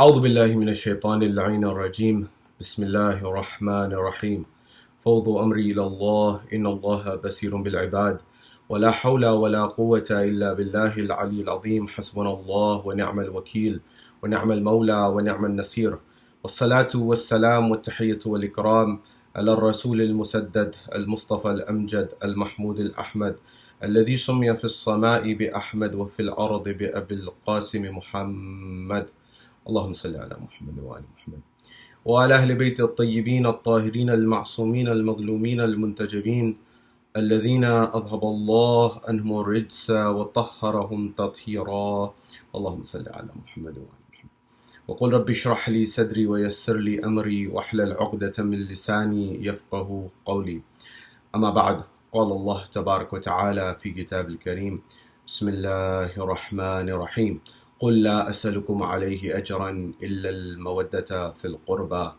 أعوذ بالله من الشيطان اللعين الرجيم بسم الله الرحمن الرحيم فوضوا أمري إلى الله إن الله بصير بالعباد ولا حول ولا قوة إلا بالله العلي العظيم حسبنا الله ونعم الوكيل ونعم المولى ونعم النصير والصلاة والسلام والتحية والإكرام على الرسول المسدد المصطفى الأمجد المحمود الأحمد الذي سمي في السماء بأحمد وفي الأرض بأبي القاسم محمد اللهم صل على محمد وآل محمد وعلى أهل بيت الطيبين الطاهرين المعصومين المظلومين المنتجبين الذين أذهب الله عنهم الرجس وطهرهم تطهيرا اللهم صل على محمد وآل محمد وقل رب اشرح لي صدري ويسر لي أمري واحلل عقدة من لساني يفقه قولي أما بعد قال الله تبارك وتعالى في كتاب الكريم بسم الله الرحمن الرحيم قل لا أسألكم عليه أجرا إلا المودة في القربى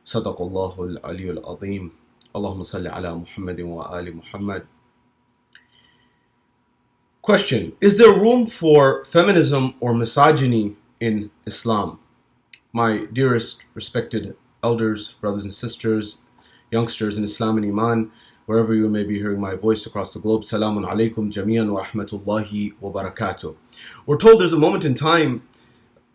صدق الله العلي العظيم اللهم صل على محمد وآل محمد. Question: Is there room for feminism or misogyny in Islam? My dearest respected elders, brothers and sisters, youngsters in Islam and Iman, wherever you may be hearing my voice across the globe, Salamun alaikum jami'an wa rahmatullahi wa barakatuh. We're told there's a moment in time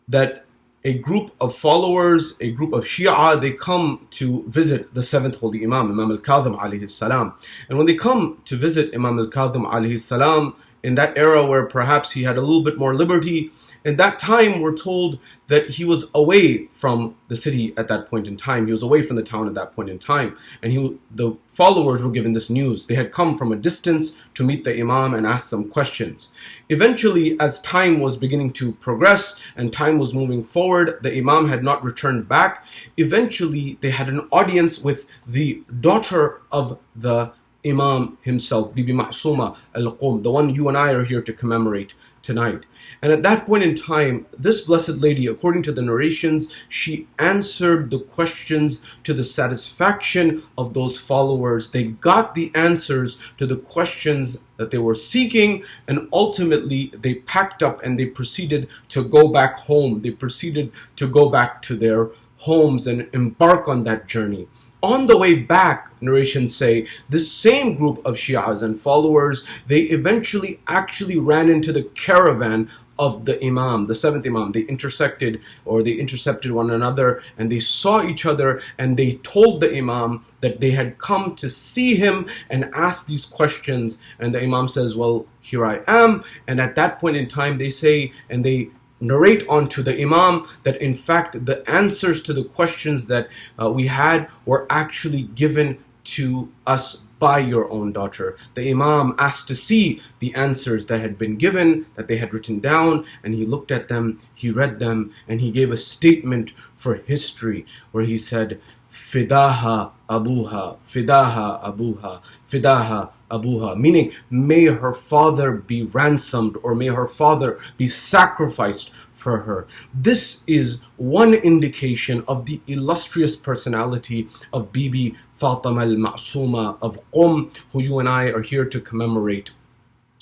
that a group of followers, a group of Shia, they come to visit the seventh holy Imam, Imam al-Kadhim alayhi salam. And when they come to visit Imam al-Kadhim alayhi salam, in that era where perhaps he had a little bit more liberty, in that time we're told that he was away from the city at that point in time. He was away from the town at that point in time. And the followers were given this news. They had come from a distance to meet the Imam and ask some questions. Eventually, as time was beginning to progress and time was moving forward, the Imam had not returned back. Eventually, they had an audience with the daughter of the Imam himself, Bibi Masuma al-Qum, the one you and I are here to commemorate tonight. And at that point in time, this blessed lady, according to the narrations, she answered the questions to the satisfaction of those followers. They got the answers to the questions that they were seeking, and ultimately they packed up and they proceeded to go back home. They proceeded to go back to their homes and embark on that journey. On the way back, narrations say, this same group of Shias and followers, they eventually actually ran into the caravan of the Imam, the seventh Imam. They intercepted one another, and they saw each other, and they told the Imam that they had come to see him and ask these questions. And the Imam says, well, here I am. And at that point in time, they say, and they narrate onto the Imam that in fact the answers to the questions that we had were actually given to us by your own daughter. The Imam asked to see the answers that had been given, that they had written down, and he looked at them, he read them, and he gave a statement for history where he said, Fidaha abuha, Fidaha abuha, Fidaha abuha, meaning may her father be ransomed, or may her father be sacrificed for her. This is one indication of the illustrious personality of Bibi Fatima al-Masuma of Qum, who you and I are here to commemorate.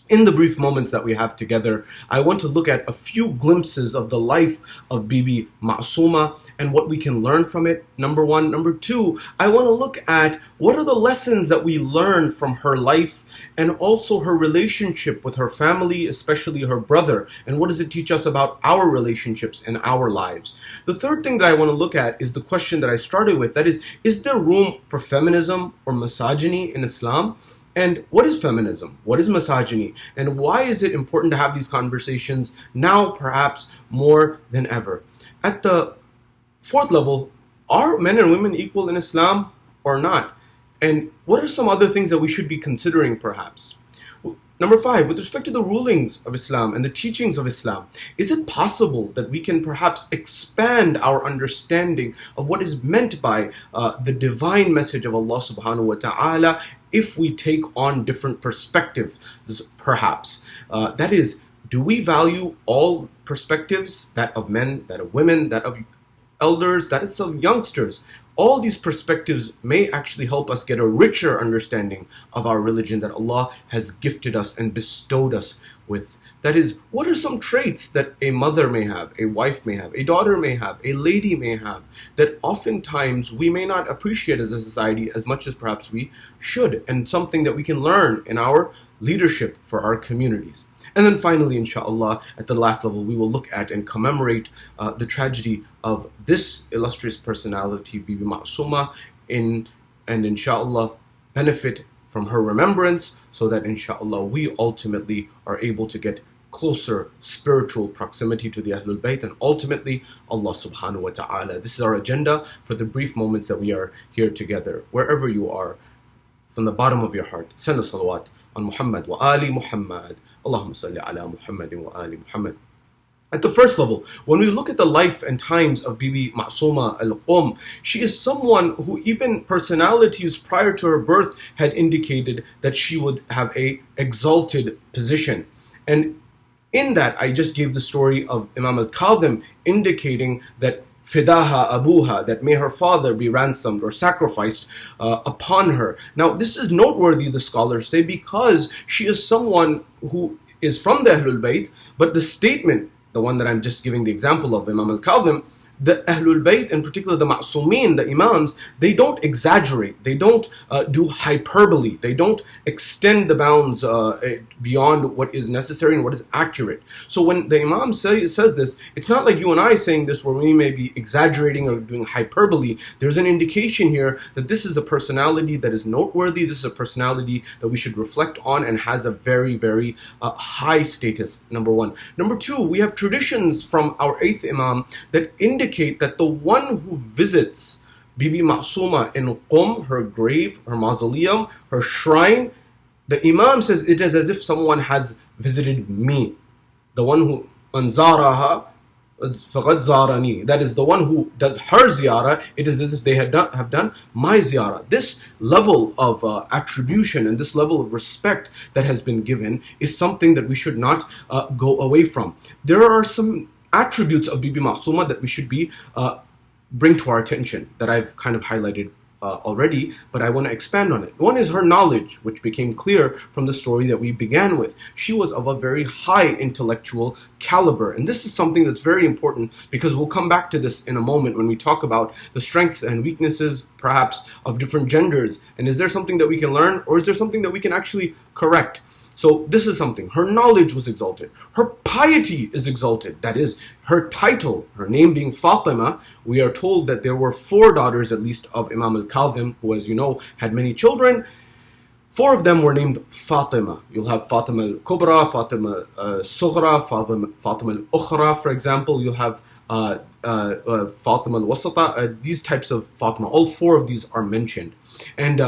In the brief moments that we have together, I want to look at a few glimpses of the life of Bibi Masuma and what we can learn from it, number one. Number two, I want to look at what are the lessons that we learn from her life and also her relationship with her family, especially her brother, and what does it teach us about our relationships and our lives. The third thing that I want to look at is the question that I started with, that is there room for feminism or misogyny in Islam? And what is feminism? What is misogyny? And why is it important to have these conversations now, perhaps more than ever? At the fourth level, are men and women equal in Islam or not? And what are some other things that we should be considering, perhaps? Number five, with respect to the rulings of Islam and the teachings of Islam, is it possible that we can perhaps expand our understanding of what is meant by the divine message of Allah subhanahu wa ta'ala if we take on different perspectives, perhaps? That is, do we value all perspectives, that of men, that of women, that of elders, that is of youngsters? All these perspectives may actually help us get a richer understanding of our religion that Allah has gifted us and bestowed us with That is, what are some traits that a mother may have, a wife may have, a daughter may have, a lady may have, that oftentimes we may not appreciate as a society as much as perhaps we should, and something that we can learn in our leadership for our communities. And then finally, inshallah, at the last level, we will look at and commemorate the tragedy of this illustrious personality, Bibi Masuma, and inshallah benefit from her remembrance, so that inshallah we ultimately are able to get closer spiritual proximity to the Ahlul Bayt and ultimately Allah subhanahu wa ta'ala. This is our agenda for the brief moments that we are here together. Wherever you are, from the bottom of your heart, send a salawat on Muhammad wa ali Muhammad. Allahumma salli ala Muhammadin wa ali Muhammad. At the first level, when we look at the life and times of Bibi Masuma al-Qum, she is someone who even personalities prior to her birth had indicated that she would have a exalted position. And in that, I just gave the story of Imam al-Kadhim indicating that Fidaha Abuha, that may her father be ransomed or sacrificed upon her. Now, this is noteworthy, the scholars say, because she is someone who is from the Ahlul Bayt, but the statement, the one that I'm just giving the example of, Imam al-Kadhim, the Ahlul Bayt, in particular the Ma'sumin, the Imams, they don't exaggerate, they don't do hyperbole, they don't extend the bounds beyond what is necessary and what is accurate. So when the Imam says this, it's not like you and I saying this where we may be exaggerating or doing hyperbole. There's an indication here that this is a personality that is noteworthy, this is a personality that we should reflect on and has a very, very high status, number one. Number two, we have traditions from our 8th Imam that indicate that the one who visits Bibi Masuma in Qum, her grave, her mausoleum, her shrine, the Imam says it is as if someone has visited me. The one who anzaraha faqad zarani, that is the one who does her ziyarah, it is as if they have done my ziyarah. This level of attribution and this level of respect that has been given is something that we should not go away from. There are some attributes of Bibi Masuma that we should be bring to our attention that I've kind of highlighted already, but I want to expand on it. One is her knowledge, which became clear from the story that we began with. She was of a very high intellectual caliber, and this is something that's very important because we'll come back to this in a moment when we talk about the strengths and weaknesses perhaps of different genders, and is there something that we can learn, or is there something that we can actually correct? So this is something. Her knowledge was exalted. Her piety is exalted. That is, her title, her name being Fatima. We are told that there were 4 daughters at least of Imam al-Kadhim, who, as you know, had many children. 4 of them were named Fatima. You'll have Fatima al-Kubra, Fatima al-Sughra, Fatima al-Ukhra, for example. You'll have Fatima al-Wasata, these types of Fatima. All 4 of these are mentioned. And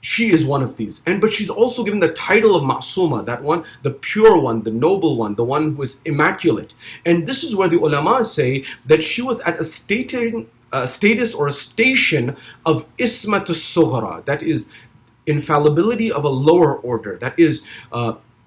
she is one of these. But she's also given the title of Masuma, that one, the pure one, the noble one, the one who is immaculate. And this is where the ulama say that she was at a status or a station of Ismat al-Sughra, that is, infallibility of a lower order. That is,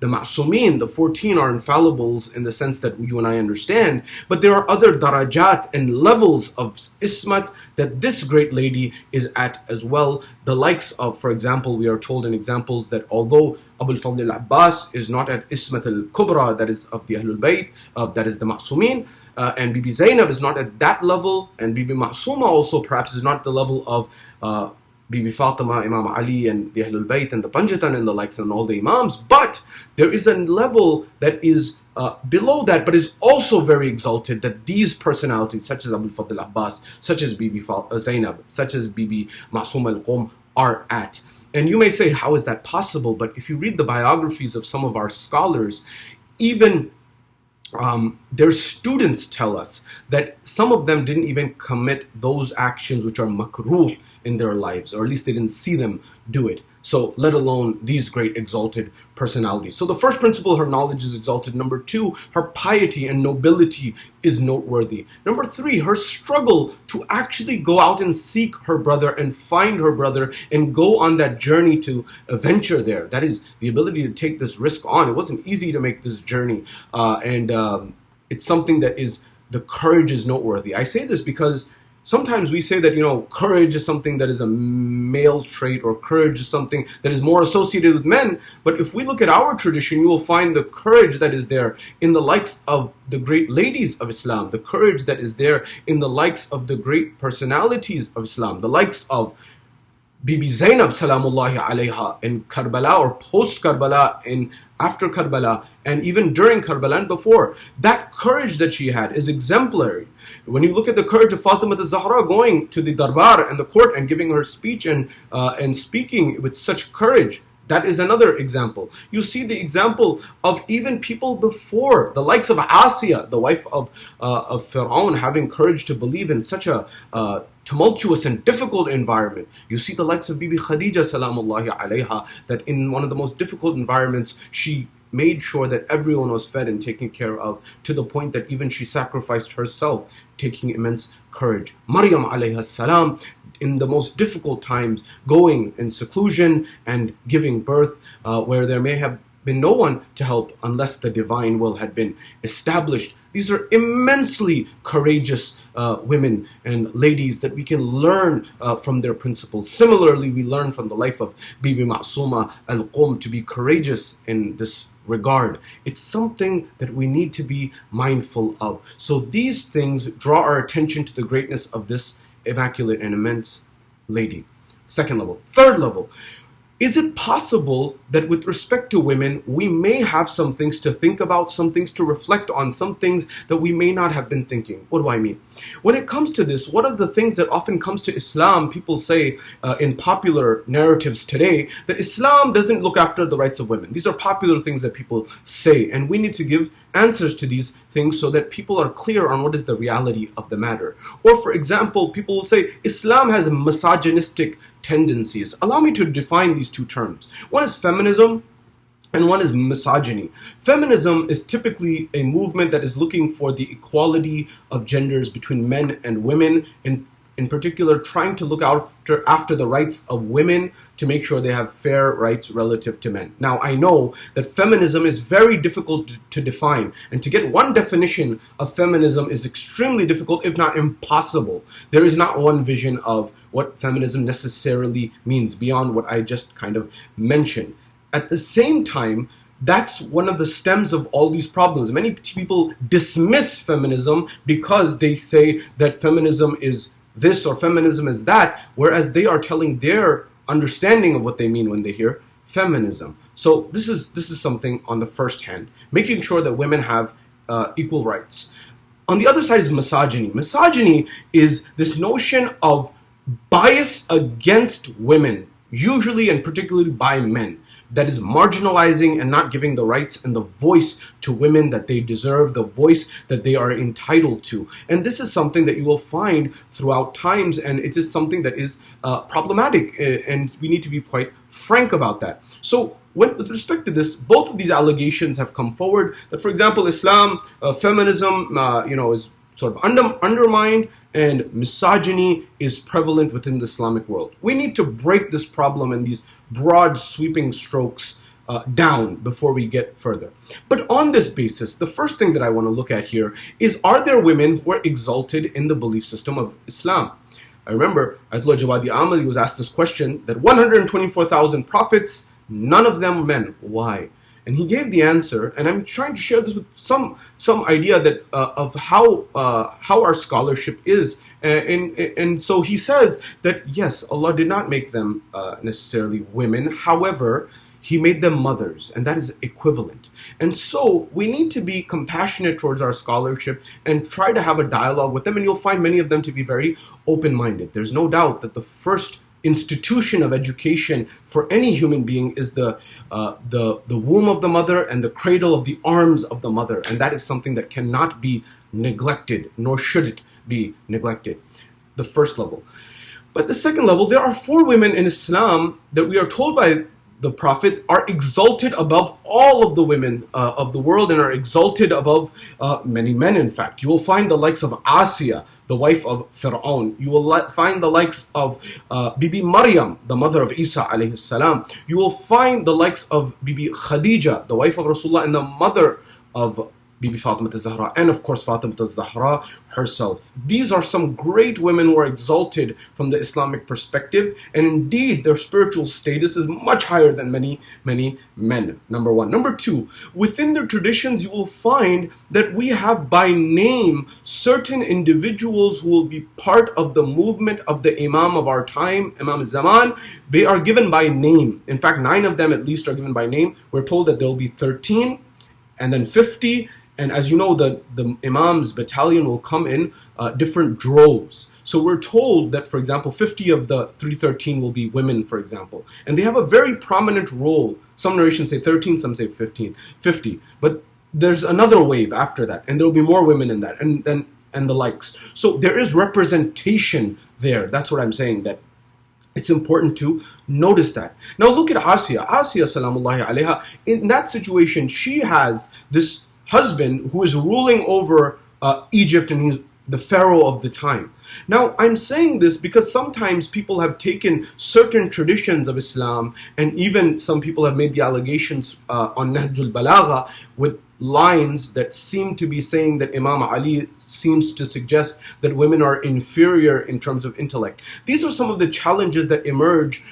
the Ma'sumin, the 14 are infallibles in the sense that you and I understand, but there are other darajat and levels of ismat that this great lady is at as well. The likes of, for example, we are told in examples that although Abu al-Fadl al-Abbas is not at ismat al-Kubra, that is of the Ahlul Bayt, that is the Ma'sumin, and Bibi Zainab is not at that level, and Bibi Masuma also perhaps is not at the level of Bibi Fatima, Imam Ali, and the Ahlul Bayt, and the Panjatan, and the likes, and all the Imams. But there is a level that is below that, but is also very exalted, that these personalities, such as Abu Fadl Abbas, such as Bibi Zainab, such as Bibi Masuma al-Qum, are at. And you may say, how is that possible? But if you read the biographies of some of our scholars, even their students tell us that some of them didn't even commit those actions which are makruh in their lives, or at least they didn't see them do it. So let alone these great exalted personalities. So the first principle, her knowledge is exalted. Number 2, her piety and nobility is noteworthy. Number 3, her struggle to actually go out and seek her brother and find her brother and go on that journey to venture there. That is the ability to take this risk on. It wasn't easy to make this journey. And it's something that is, the courage is noteworthy. I say this because Sometimes we say that, courage is something that is a male trait, or courage is something that is more associated with men. But if we look at our tradition, you will find the courage that is there in the likes of the great ladies of Islam, the courage that is there in the likes of the great personalities of Islam, the likes of Bibi Zainab salamullahi alayha in Karbala, or post Karbala, in after Karbala, and even during Karbala and before. That courage that she had is exemplary. When you look at the courage of Fatima al-Zahra going to the darbar and the court and giving her speech and speaking with such courage, that is another example. You see the example of even people before, the likes of Asiya, the wife of Fir'aun, having courage to believe in such a tumultuous and difficult environment. You see the likes of Bibi Khadija salamullahi alayha, that in one of the most difficult environments, she made sure that everyone was fed and taken care of, to the point that even she sacrificed herself, taking immense courage. Maryam alayha salam, in the most difficult times, going in seclusion and giving birth where there may have been no one to help unless the divine will had been established. These are immensely courageous women and ladies that we can learn from their principles. Similarly, we learn from the life of Bibi Masuma al-Qum to be courageous in this regard. It's something that we need to be mindful of. So these things draw our attention to the greatness of this immaculate and immense lady. Second level. Third level. Is it possible that with respect to women, we may have some things to think about, some things to reflect on, some things that we may not have been thinking? What do I mean? When it comes to this, one of the things that often comes to Islam, people say in popular narratives today, that Islam doesn't look after the rights of women. These are popular things that people say, and we need to give answers to these things so that people are clear on what is the reality of the matter. Or for example, people will say Islam has misogynistic tendencies. Allow me to define these two terms. One is feminism and one is misogyny. Feminism is typically a movement that is looking for the equality of genders between men and women, in particular trying to look after the rights of women to make sure they have fair rights relative to men. Now, I know that feminism is very difficult to define, and to get one definition of feminism is extremely difficult, if not impossible. There is not one vision of what feminism necessarily means beyond what I just kind of mentioned. At the same time, that's one of the stems of all these problems. Many people dismiss feminism because they say that feminism is this or feminism is that, whereas they are telling their understanding of what they mean when they hear feminism. So this is something on the first hand, making sure that women have equal rights. On the other side is misogyny. Misogyny is this notion of bias against women, usually and particularly by men, that is marginalizing and not giving the rights and the voice to women that they deserve, the voice that they are entitled to. And this is something that you will find throughout times, and it is something that is problematic, and we need to be quite frank about that. So with respect to this, both of these allegations have come forward, that for example, Islam, feminism, is sort of undermined, and misogyny is prevalent within the Islamic world. We need to break this problem in these broad sweeping strokes down before we get further. But on this basis, the first thing that I want to look at here is, are there women who are exalted in the belief system of Islam? I remember Ayatollah Jawadi Amali was asked this question, that 124,000 prophets, none of them men. Why? And he gave the answer, and I'm trying to share this with some idea that of how our scholarship is. And so he says that yes, Allah did not make them necessarily women. However, He made them mothers, and that is equivalent. And so we need to be compassionate towards our scholarship and try to have a dialogue with them, and you'll find many of them to be very open-minded. There's no doubt that the first institution of education for any human being is the womb of the mother and the cradle of the arms of the mother, and that is something that cannot be neglected, nor should it be neglected. The first level. But the second level, there are 4 women in Islam that we are told by the Prophet are exalted above all of the women of the world, and are exalted above many men, in fact. You will find the likes of Asiya, the wife of Fir'aun. You will find the likes of Bibi Maryam, the mother of Isa alayhi salam. You will find the likes of Bibi Khadija, the wife of Rasulullah and the mother of Bibi Fatima al-Zahra, and of course Fatima al-Zahra herself. These are some great women who are exalted from the Islamic perspective, and indeed their spiritual status is much higher than many men. Number one. Number two, within their traditions you will find that we have by name certain individuals who will be part of the movement of the Imam of our time, Imam al-Zaman. They are given by name. In fact, 9 of them at least are given by name. We're told that there will be 13 and then 50. And as you know, the Imam's battalion will come in different droves. So we're told that, for example, 50 of the 313 will be women, for example. And they have a very prominent role. Some narrations say 13, some say 50. But there's another wave after that. And there will be more women in that and the likes. So there is representation there. That's what I'm saying, that it's important to notice that. Now look at Asiya. Asiya, salamullahi alayha, in that situation, she has this husband who is ruling over Egypt, and he's the pharaoh of the time. Now I'm saying this because sometimes people have taken certain traditions of Islam, and even some people have made the allegations on Nahjul Balagha with lines that seem to be saying that Imam Ali seems to suggest that women are inferior in terms of intellect. These are some of the challenges that emerge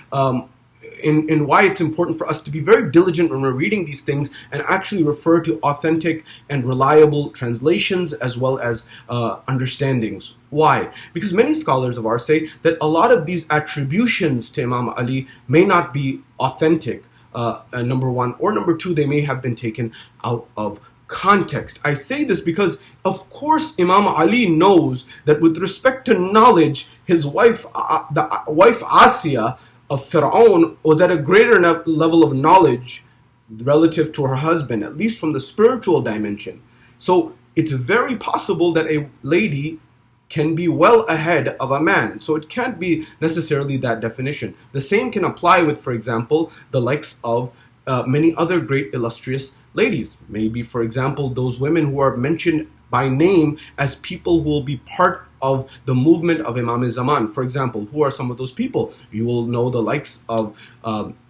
in why it's important for us to be very diligent when we're reading these things and actually refer to authentic and reliable translations as well as understandings. Why? Because many scholars of ours say that a lot of these attributions to Imam Ali may not be authentic, number one, or number two, they may have been taken out of context. I say this because, of course, Imam Ali knows that with respect to knowledge, his wife, the wife Asiya of Fir'aun, was at a greater level of knowledge relative to her husband, at least from the spiritual dimension. So it's very possible that a lady can be well ahead of a man. So it can't be necessarily that definition. The same can apply with, for example, the likes of many other great illustrious ladies. Maybe, for example, those women who are mentioned by name as people who will be part of the movement of Imam al-Zaman. For example, who are some of those people? You will know the likes of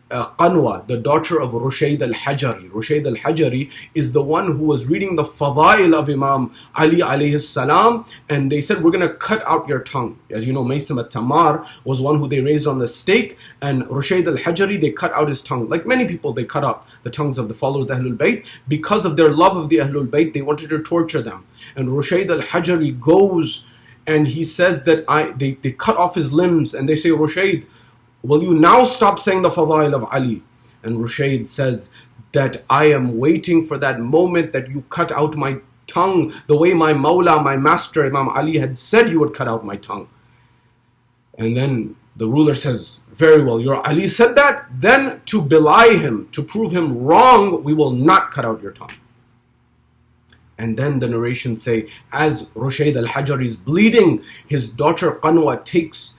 Qanwa, the daughter of Rushayd al-Hajari. Rushayd al-Hajari is the one who was reading the Fadail of Imam Ali alayhi salam, and they said, we're going to cut out your tongue. As you know, Maysam al-Tamar was one who they raised on the stake, and Rushayd al-Hajari, they cut out his tongue. Like many people, they cut out the tongues of the followers of the Ahlul Bayt. Because of their love of the Ahlul Bayt, they wanted to torture them. And Rushayd al-Hajari goes and he says that they cut off his limbs, and they say, Rushayd, will you now stop saying the Fadail of Ali? And Rushayd says that I am waiting for that moment that you cut out my tongue, the way my Mawla, my master, Imam Ali had said you would cut out my tongue. And then the ruler says, very well, your Ali said that, then to belie him, to prove him wrong, we will not cut out your tongue. And then the narrations say, as Rushayd al-Hajari is bleeding, his daughter Qanwa takes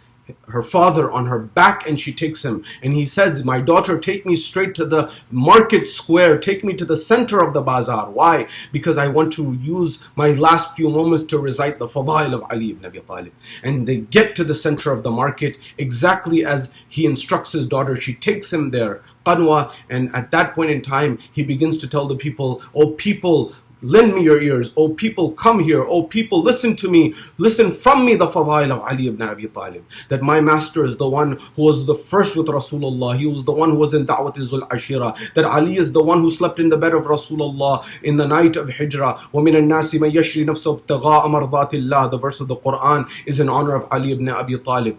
her father on her back and she takes him. And he says, my daughter, take me straight to the market square. Take me to the center of the bazaar. Why? Because I want to use my last few moments to recite the Fadail of Ali ibn Abi Talib. And they get to the center of the market exactly as he instructs his daughter. She takes him there, Qanwa. And at that point in time, he begins to tell the people, oh people, lend me your ears. Oh people, come here. Oh people, listen to me. Listen from me the Fadail of Ali ibn Abi Talib. That my master is the one who was the first with Rasulullah. He was the one who was in Da'wat Zul Ashira. That Ali is the one who slept in the bed of Rasulullah in the night of Hijrah. وَمِنَ النَّاسِ مَنْ يَشْرِي نَفْسَهُ ابْتِغَاءَ مَرْضَاتِ اللَّهِ. The verse of the Quran is in honor of Ali ibn Abi Talib.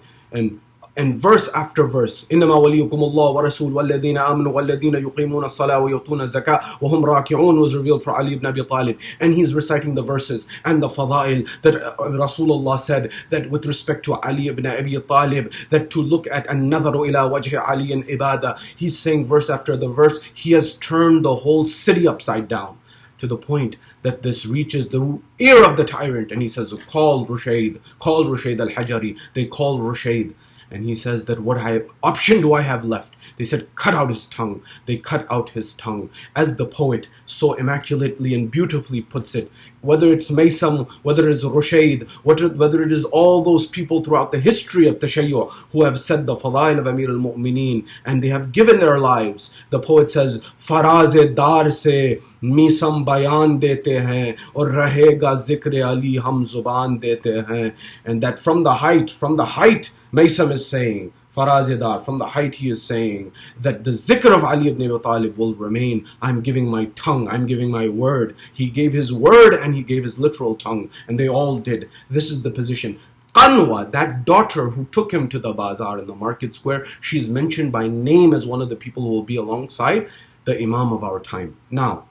And verse after verse, إنما وليكم الله ورسول والذين آمنوا والذين يقيمون الصلاة ويؤتون الزكاة وهم راكعون was revealed for Ali ibn Abi Talib. And he's reciting the verses and the fadail that Rasulullah said that with respect to Ali ibn Abi Talib, that to look at النظر إلى وجه علي ibadah. He's saying verse after the verse, he has turned the whole city upside down, to the point that this reaches the ear of the tyrant. And he says, call Rushayd al-Hajari. They call Rushayd. And he says that what option do I have left? They said, cut out his tongue. They cut out his tongue. As the poet so immaculately and beautifully puts it, whether it's Maysam, whether it's Rushayd, whether it is all those people throughout the history of Tashayyu who have said the Fadail of Amir al-Mu'mineen, and they have given their lives. The poet says, Faraz dar se misam bayan dete hain, aur rahega zikr Ali hum zuban dete hain. And that from the height, Maysam is saying, Farazidar, from the height he is saying that the zikr of Ali ibn Abi Talib will remain. I'm giving my tongue, I'm giving my word. He gave his word and he gave his literal tongue, and they all did. This is the position. Qanwa, that daughter who took him to the bazaar in the market square, she's mentioned by name as one of the people who will be alongside the Imam of our time. Now,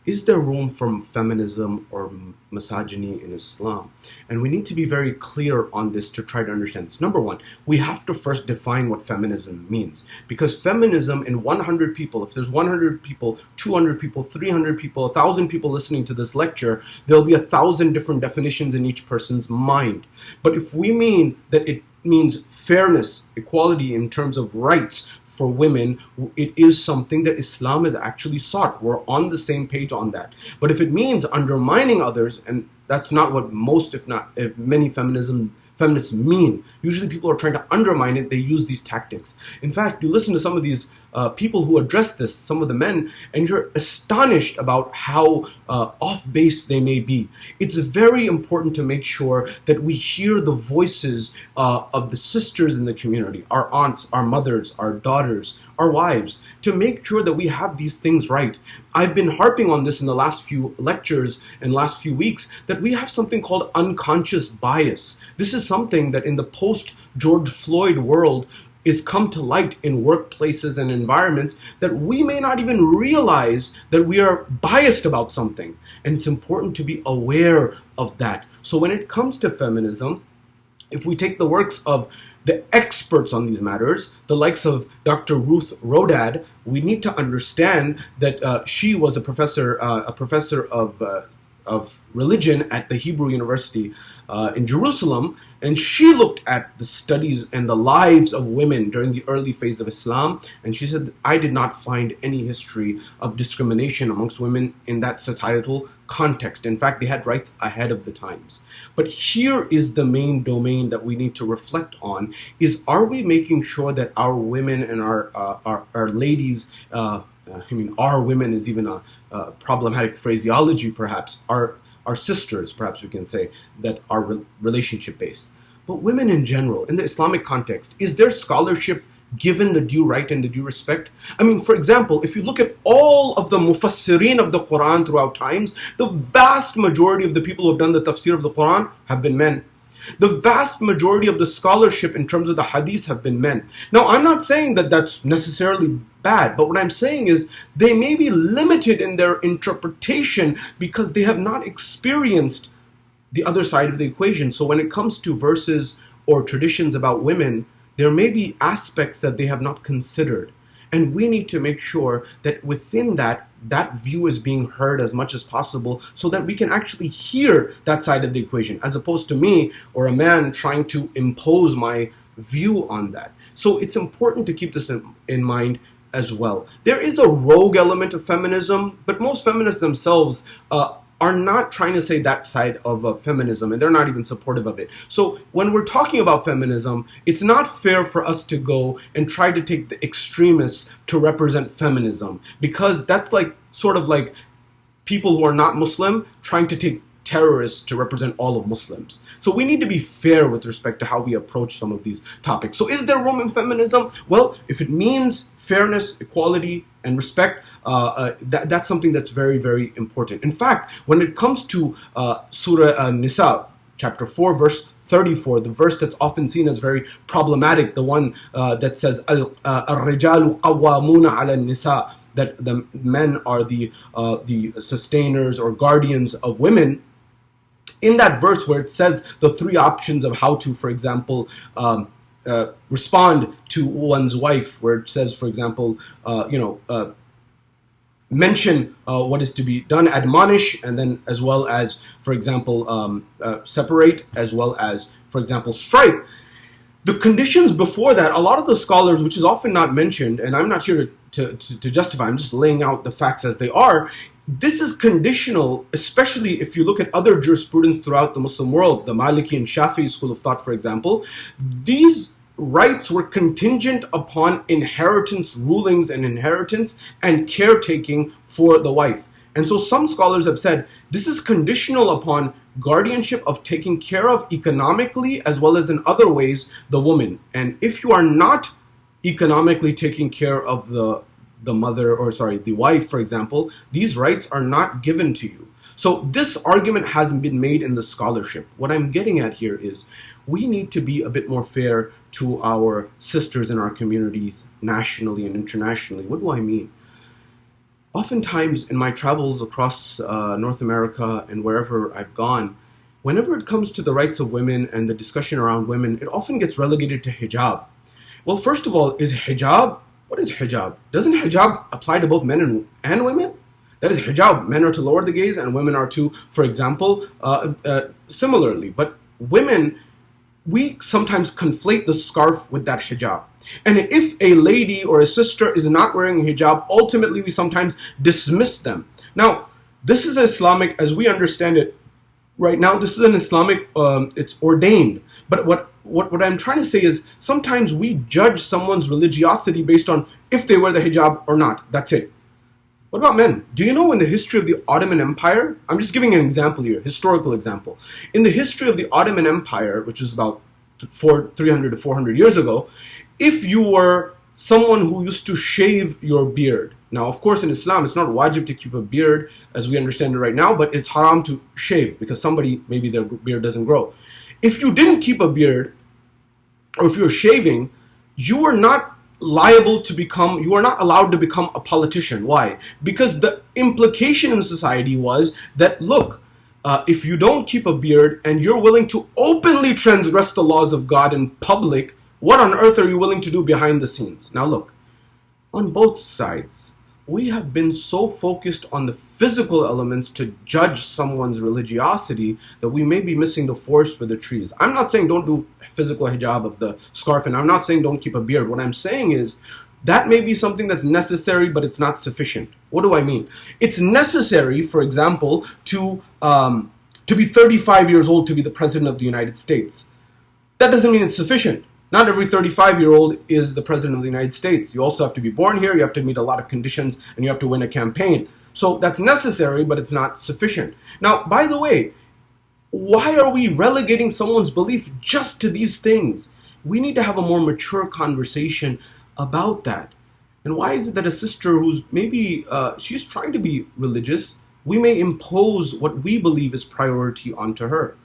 is there room for feminism or misogyny in Islam? And we need to be very clear on this to try to understand this. Number one, we have to first define what feminism means. Because feminism in 100 people, if there's 100 people, 200 people, 300 people, 1,000 people listening to this lecture, there'll be 1,000 different definitions in each person's mind. But if we mean that it means fairness, equality in terms of rights for women, it is something that Islam has actually sought. We're on the same page on that. But if it means undermining others, and that's not what most, if many feminists mean. Usually people are trying to undermine it, they use these tactics. In fact, you listen to some of these people who address this, some of the men, and you're astonished about how off base they may be. It's very important to make sure that we hear the voices of the sisters in the community, our aunts, our mothers, our daughters, our wives, to make sure that we have these things right. I've been harping on this in the last few lectures and last few weeks, that we have something called unconscious bias. This is something that in the post-George Floyd world is come to light in workplaces and environments that we may not even realize that we are biased about something. And it's important to be aware of that. So when it comes to feminism, if we take the works of the experts on these matters, the likes of Dr. Ruth Rodad, we need to understand that she was a professor of religion at the Hebrew University in Jerusalem, and she looked at the studies and the lives of women during the early phase of Islam, and she said, I did not find any history of discrimination amongst women in that societal context. In fact, they had rights ahead of the times. But here is the main domain that we need to reflect on, is are we making sure that our women and our ladies, our women is even a problematic phraseology perhaps, our sisters, perhaps we can say, that are relationship based. But women in general, in the Islamic context, is their scholarship given the due right and the due respect? I mean, for example, if you look at all of the mufassirin of the Quran throughout times, the vast majority of the people who have done the tafsir of the Quran have been men. The vast majority of the scholarship in terms of the hadith have been men. Now, I'm not saying that that's necessarily bad, but what I'm saying is they may be limited in their interpretation because they have not experienced the other side of the equation. So when it comes to verses or traditions about women, there may be aspects that they have not considered. And we need to make sure that within that view is being heard as much as possible so that we can actually hear that side of the equation, as opposed to me or a man trying to impose my view on that. So it's important to keep this in mind as well. There is a rogue element of feminism, but most feminists themselves are not trying to say that side of feminism, and they're not even supportive of it. So when we're talking about feminism, it's not fair for us to go and try to take the extremists to represent feminism, because that's like sort of like people who are not Muslim trying to take terrorists to represent all of Muslims. So we need to be fair with respect to how we approach some of these topics. So is there room in feminism? Well, if it means fairness, equality, and respect, that's something that's very, very important. In fact, when it comes to Surah Nisa, chapter 4, verse 34, the verse that's often seen as very problematic, the one that says, Al-Rijalu qawwamuna ala nisa, that the men are the sustainers or guardians of women. In that verse where it says the three options of how to, for example, respond to one's wife, where it says, for example, mention what is to be done, admonish, and then as well as, for example, separate, as well as, for example, strike. The conditions before that, a lot of the scholars, which is often not mentioned, and I'm not here to justify, I'm just laying out the facts as they are, this is conditional, especially if you look at other jurisprudence throughout the Muslim world, the Maliki and Shafi'i school of thought, for example. These rights were contingent upon inheritance rulings and inheritance and caretaking for the wife. And so some scholars have said this is conditional upon guardianship of taking care of economically as well as in other ways the woman. And if you are not economically taking care of the wife, for example, these rights are not given to you. So this argument hasn't been made in the scholarship. What I'm getting at here is we need to be a bit more fair to our sisters in our communities, nationally and internationally. What do I mean? Oftentimes in my travels across North America and wherever I've gone, whenever it comes to the rights of women and the discussion around women, it often gets relegated to hijab. Well, first of all, what is hijab? Doesn't hijab apply to both men and women? That is hijab. Men are to lower the gaze and women are to, for example, similarly. But women, we sometimes conflate the scarf with that hijab. And if a lady or a sister is not wearing a hijab, ultimately we sometimes dismiss them. Now, this is Islamic, as we understand it right now, this is an Islamic, it's ordained. But what I'm trying to say is sometimes we judge someone's religiosity based on if they wear the hijab or not. That's it. What about men? Do you know in the history of the Ottoman Empire, I'm just giving an example here, historical example. In the history of the Ottoman Empire, which is about 300 to 400 years ago, if you were someone who used to shave your beard, now of course in Islam it's not wajib to keep a beard as we understand it right now, but it's haram to shave because somebody, maybe their beard doesn't grow. If you didn't keep a beard, or if you were shaving, you were not allowed to become a politician. Why? Because the implication in society was that, look, if you don't keep a beard and you're willing to openly transgress the laws of God in public, what on earth are you willing to do behind the scenes? Now look, on both sides, we have been so focused on the physical elements to judge someone's religiosity that we may be missing the forest for the trees. I'm not saying don't do physical hijab of the scarf, and I'm not saying don't keep a beard. What I'm saying is that may be something that's necessary, but it's not sufficient. What do I mean? It's necessary, for example, to be 35 years old to be the president of the United States. That doesn't mean it's sufficient. Not every 35-year-old is the president of the United States. You also have to be born here, you have to meet a lot of conditions, and you have to win a campaign. So that's necessary, but it's not sufficient. Now, by the way, why are we relegating someone's belief just to these things? We need to have a more mature conversation about that. And why is it that a sister who's maybe, she's trying to be religious, we may impose what we believe is priority onto her?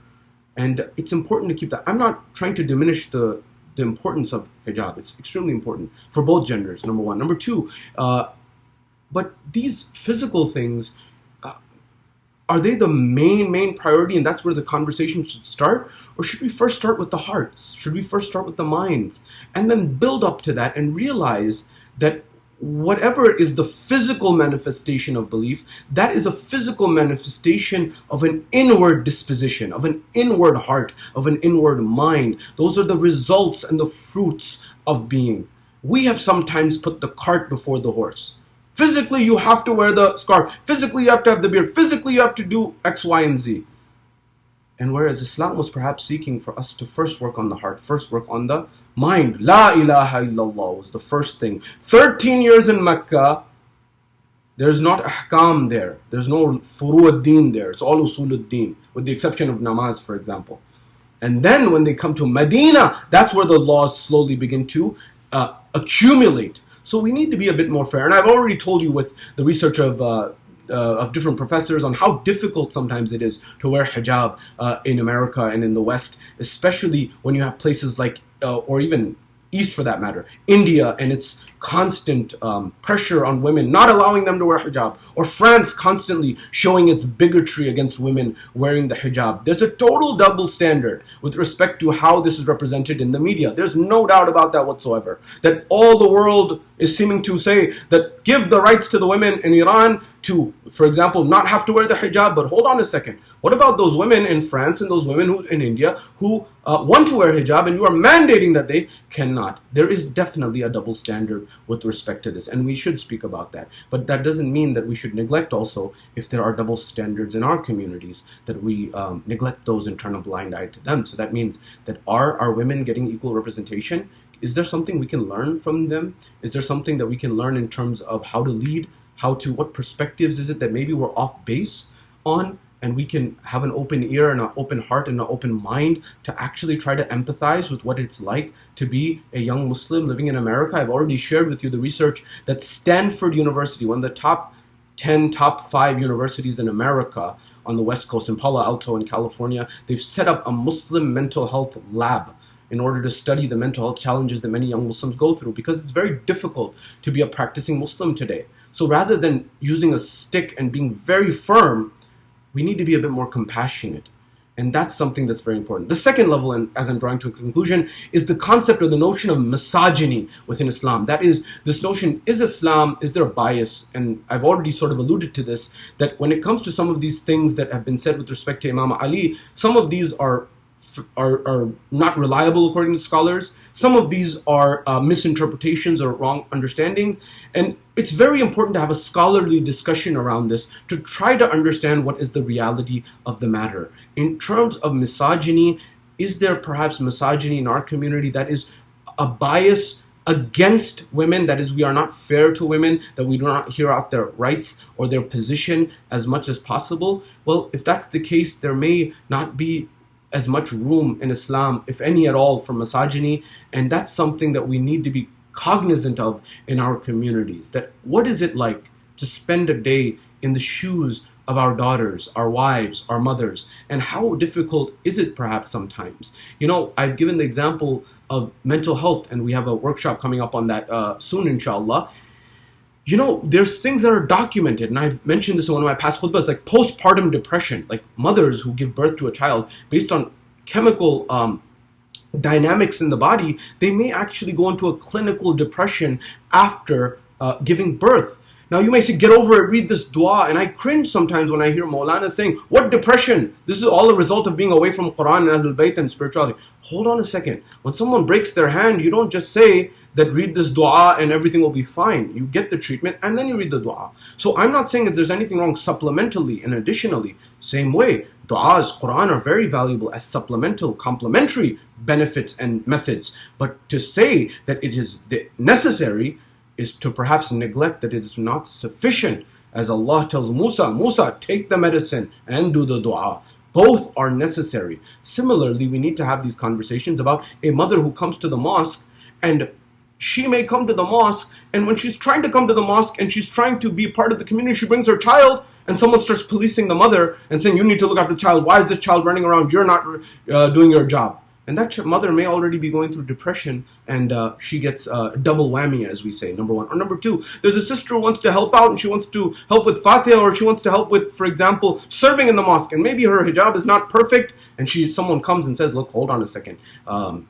And it's important to keep that. I'm not trying to diminish the importance of hijab. It's extremely important for both genders, number one. Number two, but these physical things, are they the main priority and that's where the conversation should start? Or should we first start with the hearts? Should we first start with the minds? And then build up to that and realize that whatever is the physical manifestation of belief, that is a physical manifestation of an inward disposition, of an inward heart, of an inward mind. Those are the results and the fruits of being. We have sometimes put the cart before the horse. Physically, you have to wear the scarf. Physically, you have to have the beard. Physically, you have to do X, Y, and Z. And whereas Islam was perhaps seeking for us to first work on the heart, first work on the mind. La ilaha illallah was the first thing. 13 years in Mecca, there's not ahkam there. There's no furu'ad-din there. It's all usul-ud-din, with the exception of namaz, for example. And then when they come to Medina, that's where the laws slowly begin to accumulate. So we need to be a bit more fair. And I've already told you with the research of different professors on how difficult sometimes it is to wear hijab in America and in the West, especially when you have places like, or even East for that matter, India and its constant pressure on women, not allowing them to wear hijab, or France constantly showing its bigotry against women wearing the hijab. There's a total double standard with respect to how this is represented in the media. There's no doubt about that whatsoever. That all the world is seeming to say that give the rights to the women in Iran to, for example, not have to wear the hijab. But hold on a second. What about those women in France and those women in India who want to wear hijab, and you are mandating that they cannot cannot. There is definitely a double standard with respect to this, and we should speak about that. But that doesn't mean that we should neglect also, if there are double standards in our communities, that we neglect those and turn a blind eye to them. So that means that are our women getting equal representation? Is there something we can learn from them? Is there something that we can learn in terms of how to lead, what perspectives is it that maybe we're off base on? And we can have an open ear and an open heart and an open mind to actually try to empathize with what it's like to be a young Muslim living in America. I've already shared with you the research that Stanford University, one of the top 10, top 5 universities in America on the West Coast, in Palo Alto in California, they've set up a Muslim mental health lab in order to study the mental health challenges that many young Muslims go through, because it's very difficult to be a practicing Muslim today. So rather than using a stick and being very firm, we need to be a bit more compassionate. And that's something that's very important. The second level, and as I'm drawing to a conclusion, is the concept or the notion of misogyny within Islam. That is, this notion, is there a bias? And I've already sort of alluded to this, that when it comes to some of these things that have been said with respect to Imam Ali, some of these are not reliable according to scholars. Some of these are misinterpretations or wrong understandings. And it's very important to have a scholarly discussion around this to try to understand what is the reality of the matter. In terms of misogyny, is there perhaps misogyny in our community that is a bias against women? That is, we are not fair to women, that we do not hear out their rights or their position as much as possible? Well, if that's the case, there may not be as much room in Islam, if any at all, for misogyny. And that's something that we need to be cognizant of in our communities. That what is it like to spend a day in the shoes of our daughters, our wives, our mothers, and how difficult is it perhaps sometimes? You know, I've given the example of mental health, and we have a workshop coming up on that soon, inshallah. You know, there's things that are documented, and I've mentioned this in one of my past khutbahs, like postpartum depression, like mothers who give birth to a child based on chemical dynamics in the body, they may actually go into a clinical depression after giving birth. Now you may say, get over it, read this dua, and I cringe sometimes when I hear Maulana saying, what depression? This is all a result of being away from Quran and Ahlul Bayt and spirituality. Hold on a second. When someone breaks their hand, you don't just say that read this dua and everything will be fine. You get the treatment and then you read the dua. So I'm not saying that there's anything wrong supplementally and additionally. Same way, du'as, Quran are very valuable as supplemental, complementary benefits and methods. But to say that it is necessary is to perhaps neglect that it is not sufficient. As Allah tells Musa, take the medicine and do the dua. Both are necessary. Similarly, we need to have these conversations about a mother who comes to the mosque, and she may come to the mosque, and when she's trying to come to the mosque and she's trying to be part of the community, she brings her child, and someone starts policing the mother and saying, you need to look after the child. Why is this child running around? You're not doing your job. And that mother may already be going through depression, and she gets double whammy, as we say, number one. Or number two, there's a sister who wants to help out, and she wants to help with Fatiha, or she wants to help with, for example, serving in the mosque, and maybe her hijab is not perfect, and someone comes and says, look, hold on a second,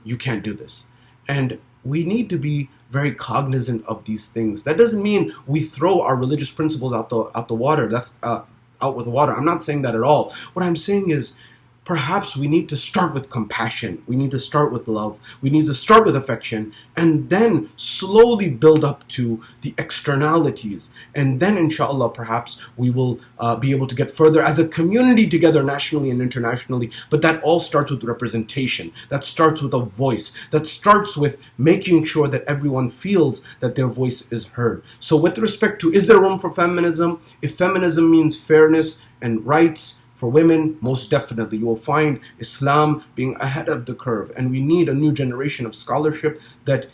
you can't do this. And we need to be very cognizant of these things. That doesn't mean we throw our religious principles out the water. That's out with the water. I'm not saying that at all. What I'm saying is, perhaps we need to start with compassion. We need to start with love. We need to start with affection, and then slowly build up to the externalities. And then, inshallah, perhaps we will be able to get further as a community together, nationally and internationally. But that all starts with representation. That starts with a voice. That starts with making sure that everyone feels that their voice is heard. So with respect to, is there room for feminism? If feminism means fairness and rights for women, most definitely. You will find Islam being ahead of the curve, and we need a new generation of scholarship that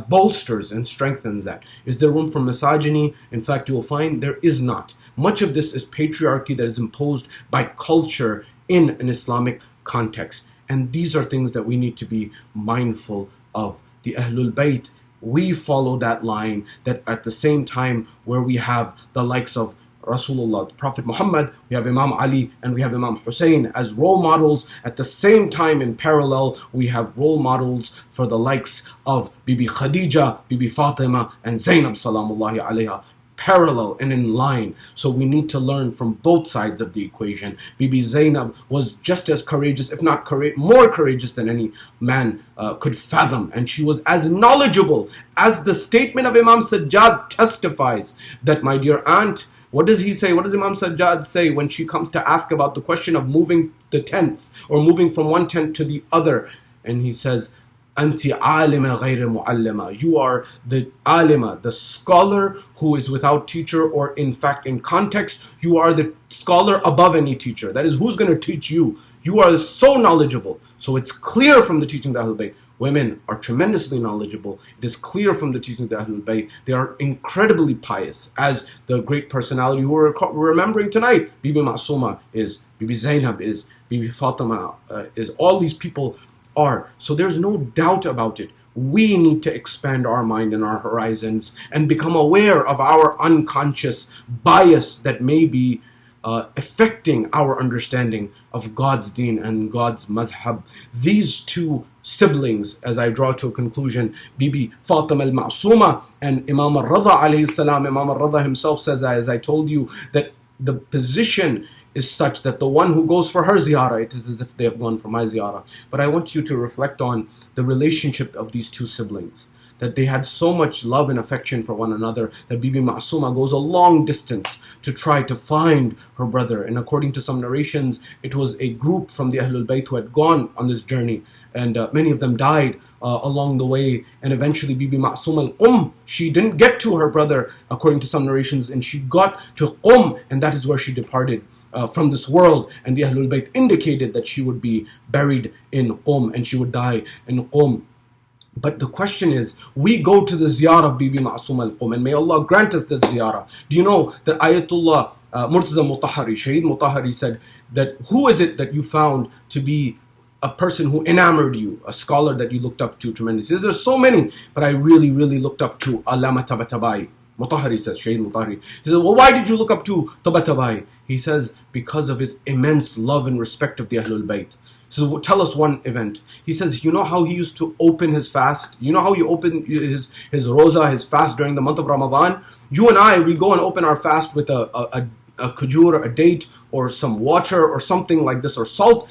bolsters and strengthens that. Is there room for misogyny? In fact, you will find there is not. Much of this is patriarchy that is imposed by culture in an Islamic context. And these are things that we need to be mindful of. The Ahlul Bayt, we follow that line, that at the same time where we have the likes of Rasulullah, the Prophet Muhammad, we have Imam Ali, and we have Imam Hussein as role models. At the same time, in parallel, we have role models for the likes of Bibi Khadija, Bibi Fatima, and Zainab salamullahi alayha. parallel and in line. So we need to learn from both sides of the equation. Bibi Zainab was just as courageous, if not more courageous than any man could fathom. And she was as knowledgeable as the statement of Imam Sajjad testifies that, my dear aunt, what does he say? What does Imam Sajjad say when she comes to ask about the question of moving the tents or moving from one tent to the other? And he says, Anti alima ghayra muallima. You are the alima, the scholar who is without teacher, or in fact, in context, you are the scholar above any teacher. That is, who's going to teach you? You are so knowledgeable. So it's clear from the teaching of the Ahlul Bayt. Women are tremendously knowledgeable. It is clear from the teaching of the Ahlul Bayt. They are incredibly pious, as the great personality who we're remembering tonight. Bibi Masuma is, Bibi Zainab is, Bibi Fatima is, all these people are. So there's no doubt about it. We need to expand our mind and our horizons and become aware of our unconscious bias that may be affecting our understanding of God's deen and God's mazhab. These two siblings, as I draw to a conclusion, Bibi Fatima al-Masuma and Imam al-Rada alayhi salam. Imam al-Rada himself says, as I told you, that the position is such that the one who goes for her ziyarah, it is as if they have gone for my ziyarah. But I want you to reflect on the relationship of these two siblings, that they had so much love and affection for one another, that Bibi Masuma goes a long distance to try to find her brother. And according to some narrations, it was a group from the Ahlul Bayt who had gone on this journey, and many of them died along the way. And eventually Bibi Masuma al-Qum, she didn't get to her brother, according to some narrations, and she got to Qum, and that is where she departed from this world. And the Ahlul Bayt indicated that she would be buried in Qum and she would die in Qum. But the question is, we go to the ziyarah of Bibi Masuma al-Qum, and may Allah grant us the ziyarah. Do you know that Ayatollah Murtaza Mutahari, Shaheed Mutahari, said that who is it that you found to be a person who enamored you, a scholar that you looked up to tremendously? There's so many, but I really looked up to Allama Tabatabai. Mutahari says, Shaheed Mutahari. He says, well, why did you look up to Tabatabai? He says, because of his immense love and respect of the Ahlul Bayt. So well, tell us one event. He says, you know how he used to open his fast? You know how he opened his roza, his fast during the month of Ramadan? You and I, we go and open our fast with a khujur, a date, or some water, or something like this, or salt.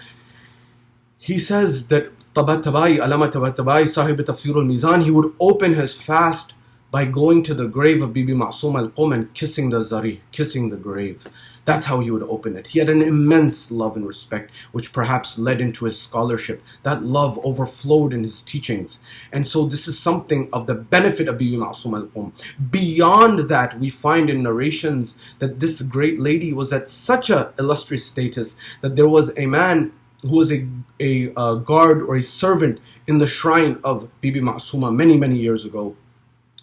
He says that Tabatabai, Allama Tabatabai, Sahib Tafsir al-Mizan, he would open his fast by going to the grave of Bibi Masuma al-Qum and kissing the zari, kissing the grave. That's how he would open it. He had an immense love and respect, which perhaps led into his scholarship. That love overflowed in his teachings. And so this is something of the benefit of Bibi Masuma al-Qum. Beyond that, we find in narrations that this great lady was at such an illustrious status that there was a man who was a guard or a servant in the shrine of Bibi Masuma many years ago.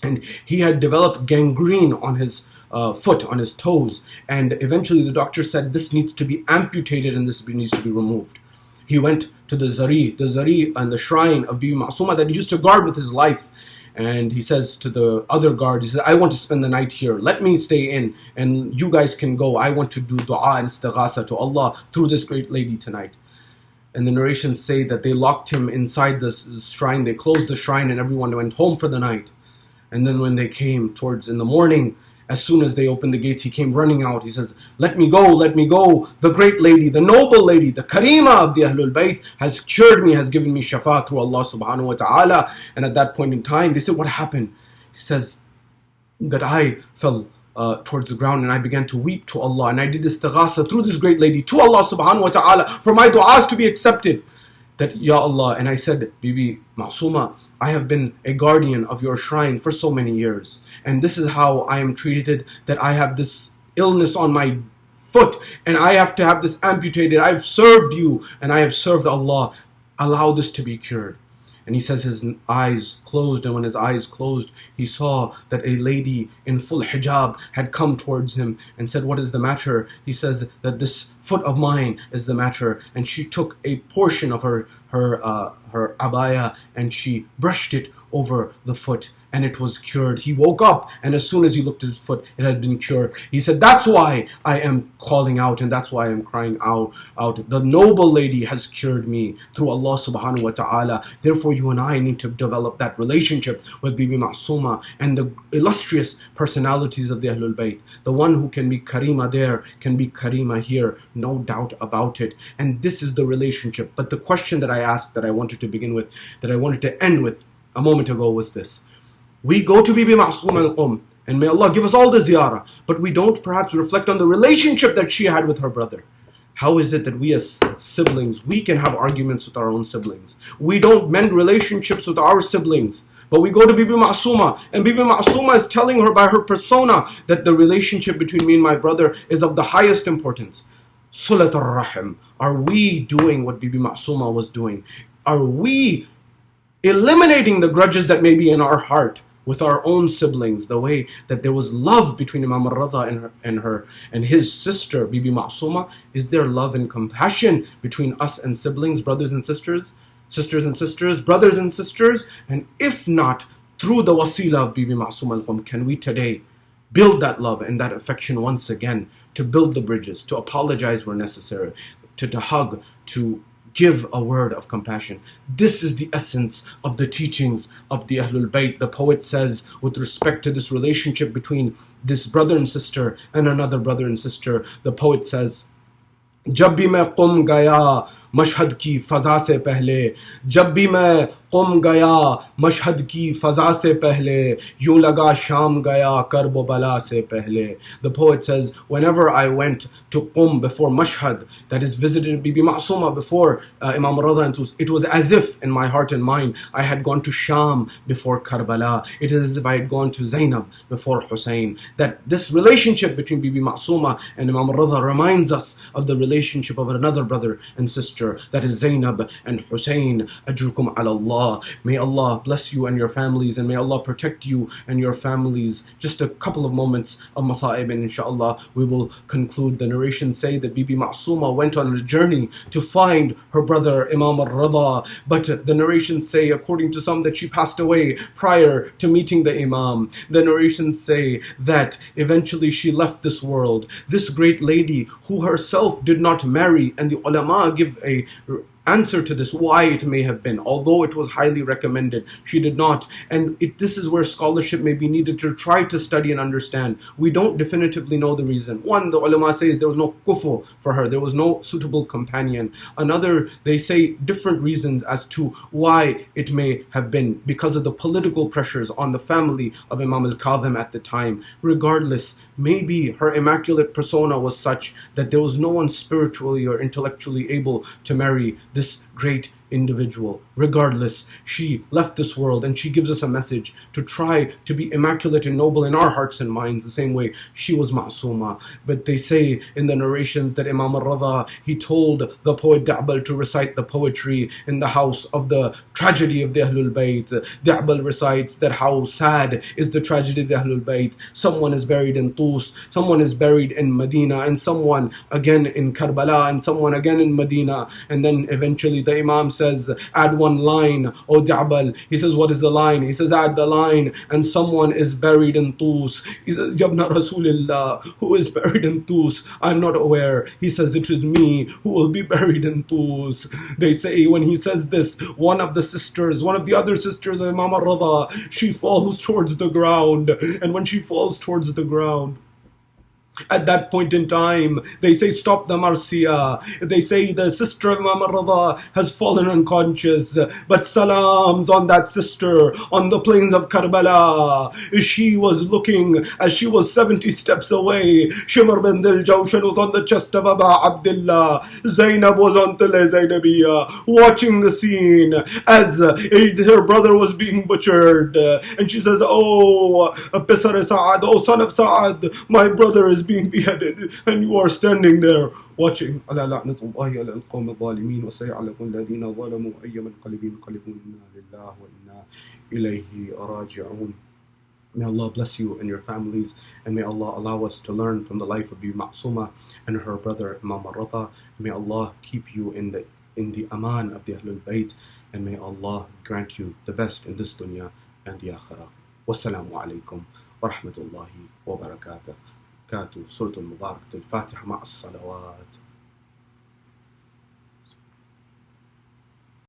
And he had developed gangrene on his foot, on his toes. And eventually the doctor said, this needs to be amputated and this needs to be removed. He went to the zari and the shrine of Bibi Masuma that he used to guard with his life. And he says to the other guard, he says, I want to spend the night here. Let me stay in and you guys can go. I want to do dua and istighasa to Allah through this great lady tonight. And the narrations say that they locked him inside this shrine. They closed the shrine and everyone went home for the night. And then when they came towards in the morning, as soon as they opened the gates, he came running out. He says, let me go, let me go. The great lady, the noble lady, the Karima of the Ahlul Bayt has cured me, has given me shafa through Allah subhanahu wa ta'ala. And at that point in time, they said, what happened? He says that I fell towards the ground and I began to weep to Allah. And I did istighasa through this great lady to Allah subhanahu wa ta'ala for my du'as to be accepted. That, Ya Allah, and I said, Bibi Masuma, I have been a guardian of your shrine for so many years. And this is how I am treated, that I have this illness on my foot and I have to have this amputated. I've served you and I have served Allah. Allow this to be cured. And he says his eyes closed, and when his eyes closed, he saw that a lady in full hijab had come towards him and said, what is the matter? He says that this foot of mine is the matter. And she took a portion of her abaya and she brushed it over the foot, and it was cured. He woke up, and as soon as he looked at his foot, it had been cured. He said, that's why I am calling out, and that's why I am crying out. The noble lady has cured me through Allah subhanahu wa ta'ala. Therefore, you and I need to develop that relationship with Bibi Masuma and the illustrious personalities of the Ahlul Bayt. The one who can be Karima there can be Karima here, no doubt about it. And this is the relationship. But the question that I asked, that I wanted to begin with, that I wanted to end with a moment ago was this. We go to Bibi Masuma al-Qum, and may Allah give us all the ziyarah, but we don't perhaps reflect on the relationship that she had with her brother. How is it that we as siblings, we can have arguments with our own siblings? We don't mend relationships with our siblings, but we go to Bibi Masuma, and Bibi Masuma is telling her by her persona that the relationship between me and my brother is of the highest importance. Sulat al-Rahim. Are we doing what Bibi Masuma was doing? Are we eliminating the grudges that may be in our heart with our own siblings, the way that there was love between Imam al-Rida and his sister Bibi Masuma? Is there love and compassion between us and siblings, brothers and sisters, brothers and sisters? And if not, through the wasila of Bibi Masuma al-Qum, can we today build that love and that affection once again, to build the bridges, to apologize where necessary, to hug, to give a word of compassion? This is the essence of the teachings of the Ahlul Bayt. The poet says, with respect to this relationship between this brother and sister and another brother and sister, the poet says, जब भी मैं Qom गया Mashhad की फ़ज़ा से पहले, जब भी मैं क़ुम गया मशहद की फ़ज़ा से पहले, यूं लगा शाम गया करब बला से पहले. The poet says, whenever I went to Qum before Mashhad, that is visited Bibi Masuma before Imam Rida, it was as if in my heart and mind I had gone to Sham before Karbala. It is as if I had gone to Zainab before Hussein. That this relationship between Bibi Masuma and Imam Rida reminds us of the relationship of another brother and sister, that is Zainab and Hussein. Ajrukum ala Allah. May Allah bless you and your families, and may Allah protect you and your families. Just a couple of moments of masa'ib, and inshallah we will conclude. The narrations say that Bibi Masuma went on a journey to find her brother Imam al-Rida, but the narrations say, according to some, that she passed away prior to meeting the Imam. The narrations say that eventually she left this world. This great lady who herself did not marry, and the ulama give a answer to this, why it may have been. Although it was highly recommended, she did not. And this is where scholarship may be needed to try to study and understand. We don't definitively know the reason. One, the ulama says there was no kufu for her. There was no suitable companion. Another, they say different reasons as to why it may have been, because of the political pressures on the family of Imam al-Kadhim at the time. Regardless, maybe her immaculate persona was such that there was no one spiritually or intellectually able to marry this great individual. Regardless, she left this world, and she gives us a message to try to be immaculate and noble in our hearts and minds, the same way she was Masuma. But they say in the narrations that Imam al-Rida, he told the poet Da'bal to recite the poetry in the house of the tragedy of the Ahlul Bayt. Da'bal recites that how sad is the tragedy of the Ahlul Bayt. Someone is buried in Tus, someone is buried in Medina, and someone again in Karbala, and someone again in Medina. And then eventually the Imam says, add one line, O Da'bal. He says, what is the line? He says, add the line, and someone is buried in Tus. He says, Jabna Rasulillah, who is buried in Tus? I'm not aware. He says, it is me who will be buried in Tus. They say when he says this, one of the other sisters of Imam al-Rida, she falls towards the ground. And when she falls towards the ground, at that point in time, they say, stop the marsiya. They say the sister of Imam al-Rida has fallen unconscious, but salams on that sister on the plains of Karbala. She was looking, as she was 70 steps away. Shimr bin Dil Jawshan was on the chest of Aba Abdullah. Zainab was on Tile Zainabiya, watching the scene as her brother was being butchered. And she says, oh, Pisar Sa'ad, oh son of Sa'ad, my brother is being beheaded, and you are standing there watching. Ala la'natullahi ala al-qawm al-zalimin wa say'alakum alladhina zalamu ayyaman qalbin qalibun inna lillahi wa inna ilayhi raji'un. May Allah bless you and your families, and may Allah allow us to learn from the life of Bibi Masuma and her brother Imam al-Rida. May Allah keep you in the in the aman of the Ahlul Bayt, and may Allah grant you the best in this dunya and the akhirah. Wassalamu alaikum wa rahmatullahi wa barakatuh. Surah Al-Mubarak, Al-Fatiha ma'a salawat.